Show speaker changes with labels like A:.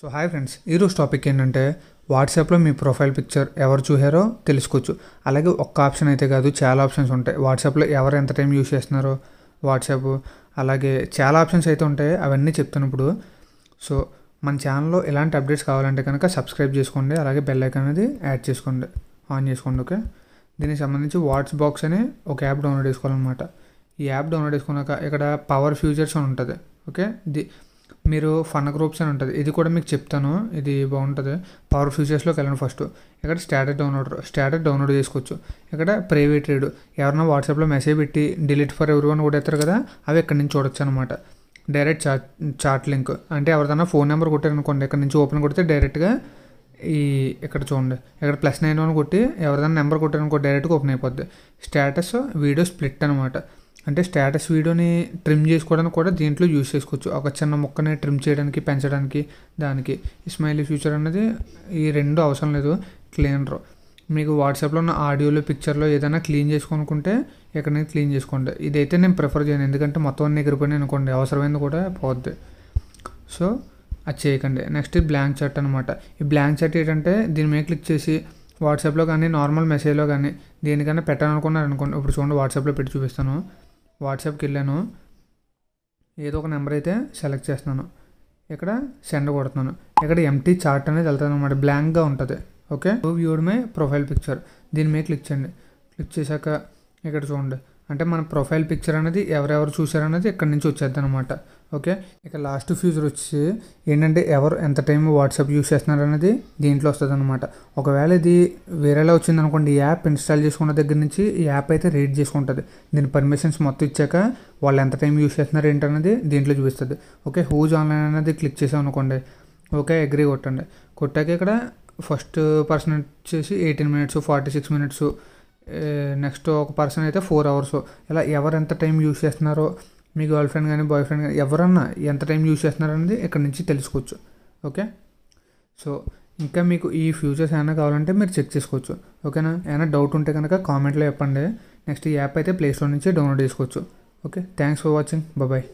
A: So hi friends, ఈరోజు topic ఏంటంటే వాట్సాప్లో మీ ప్రొఫైల్ పిక్చర్ ఎవరు చూసారో తెలుసుకోవచ్చు. అలాగే ఒక్క ఆప్షన్ అయితే కాదు, చాలా ఆప్షన్స్ ఉంటాయి. వాట్సాప్లో ఎవరు ఎంత టైం యూస్ చేస్తున్నారో వాట్సాప్, అలాగే చాలా ఆప్షన్స్ అయితే ఉంటాయి. అవన్నీ చెప్తాను ఇప్పుడు. సో మన ఛానల్లో ఎలాంటి అప్డేట్స్ కావాలంటే కనుక సబ్స్క్రైబ్ చేసుకోండి, అలాగే బెల్ ఐకాన్ అనేది యాడ్ చేసుకోండి, ఆన్ చేసుకోండి. ఓకే, దీనికి సంబంధించి వాట్స్ బాక్స్ అని ఒక యాప్ డౌన్లోడ్ చేసుకోవాలన్నమాట. ఈ యాప్ డౌన్లోడ్ చేసుకున్నాక ఇక్కడ పవర్ ఫ్యూచర్స్ అని ఉంటుంది. ఓకే, మీరు ఫన్ గ్రూప్స్ అని ఉంటుంది, ఇది కూడా మీకు చెప్తాను, ఇది బాగుంటుంది. పవర్ ఫ్యూచర్స్లోకి వెళ్ళండి. ఫస్ట్ ఇక్కడ స్టాటస్ డౌన్లోడ్ చేసుకోవచ్చు. ఇక్కడ ప్రైవేట్ రీడ్, ఎవరైనా వాట్సాప్లో మెసేజ్ పెట్టి డిలీట్ ఫర్ ఎవరి వన్ కూడా ఎత్తారు కదా, అవి ఇక్కడ నుంచి చూడొచ్చు అనమాట. డైరెక్ట్ చాట్ లింక్ అంటే ఎవరిదైనా ఫోన్ నెంబర్ కొట్టారనుకోండి, ఇక్కడ నుంచి ఓపెన్ కొడితే డైరెక్ట్గా ఇక్కడ చూడండి, ఇక్కడ +91 కొట్టి ఎవరిదైనా నెంబర్ కొట్టారనుకో డైరెక్ట్గా ఓపెన్ అయిపోద్ది. స్టేటస్ వీడియో స్ప్లిట్ అనమాట, అంటే స్టేటస్ వీడియోని ట్రిమ్ చేసుకోవడానికి కూడా దీంట్లో యూజ్ చేసుకోవచ్చు. ఒక చిన్న ముక్కని ట్రిమ్ చేయడానికి, పెంచడానికి, దానికి స్మైలీ ఫీచర్ అనేది ఈ రెండు అవసరం లేదు. క్లీనర్ మీకు వాట్సాప్లో ఉన్న ఆడియోలో, పిక్చర్లో ఏదైనా క్లీన్ చేసుకోనుకుంటే ఇక్కడ నుంచి క్లీన్ చేసుకోండి. ఇదైతే నేను ప్రిఫర్ చేయను, ఎందుకంటే మొత్తం అన్ని ఎగిరిపోయినాయి అనుకోండి, అవసరమైంది కూడా పోద్ది. సో అది చేయకండి. నెక్స్ట్ బ్లాంక్ చాట్ అనమాట. ఈ బ్లాంక్ చాట్ ఏంటంటే దీని మీద క్లిక్ చేసి వాట్సాప్లో కానీ, నార్మల్ మెసేజ్లో కానీ దేనికైనా పెట్టాలనుకున్నారు అనుకోండి. ఇప్పుడు చూడండి, వాట్సాప్లో పెట్టి చూపిస్తాను. వాట్సాప్కి వెళ్ళాను, ఏదో ఒక నెంబర్ అయితే సెలెక్ట్ చేస్తున్నాను, ఇక్కడ సెండ్ కొడుతున్నాను. ఇక్కడ ఎంటీ చార్ట్ అనేది వెళ్తుంది అనమాట, బ్లాంక్గా ఉంటుంది. Okay, viewed my profile picture, దీని మీద క్లిక్ చేయండి. క్లిక్ చేశాక ఇక్కడ చూడండి, అంటే మన ప్రొఫైల్ పిక్చర్ అనేది ఎవరెవరు చూసారనేది ఇక్కడ నుంచి వచ్చేద్ది అనమాట. ఓకే, ఇక లాస్ట్ ఫ్యూచర్ వచ్చి ఏంటంటే ఎవరు ఎంత టైం వాట్సాప్ యూస్ చేస్తున్నారు అనేది దీంట్లో వస్తుంది అనమాట. ఒకవేళ ఇది వేరేలా వచ్చింది అనుకోండి, ఈ యాప్ ఇన్స్టాల్ చేసుకున్న దగ్గర నుంచి ఈ యాప్ అయితే రీడ్ చేసుకుంటుంది. దీని పర్మిషన్స్ మొత్తం ఇచ్చాక వాళ్ళు ఎంత టైం యూస్ చేస్తున్నారు ఏంటనేది దీంట్లో చూపిస్తుంది. ఓకే, హూజ్ ఆన్లైన్ అనేది క్లిక్ చేసాం అనుకోండి, ఓకే అగ్రీ కొట్టండి. కొట్టాక ఇక్కడ ఫస్ట్ పర్సన్ వచ్చేసి 18 minutes, 46 minutes, నెక్స్ట్ ఒక పర్సన్ అయితే 4 hours. ఇలా ఎవరు ఎంత టైం యూస్ చేస్తున్నారో, మీ గర్ల్ ఫ్రెండ్ కానీ, బాయ్ ఫ్రెండ్ కానీ ఎవరన్నా ఎంత టైం యూస్ చేస్తున్నారు అనేది ఇక్కడ నుంచి తెలుసుకోవచ్చు. ఓకే, సో ఇంకా మీకు ఈ ఫ్యూచర్స్ ఏమైనా కావాలంటే మీరు చెక్ చేసుకోవచ్చు. ఓకేనా, ఏమైనా డౌట్ ఉంటే కనుక కామెంట్లో చెప్పండి. నెక్స్ట్ ఈ యాప్ అయితే ప్లేస్టోర్ నుంచి డౌన్లోడ్ చేసుకోవచ్చు. Okay, thanks for watching, bye.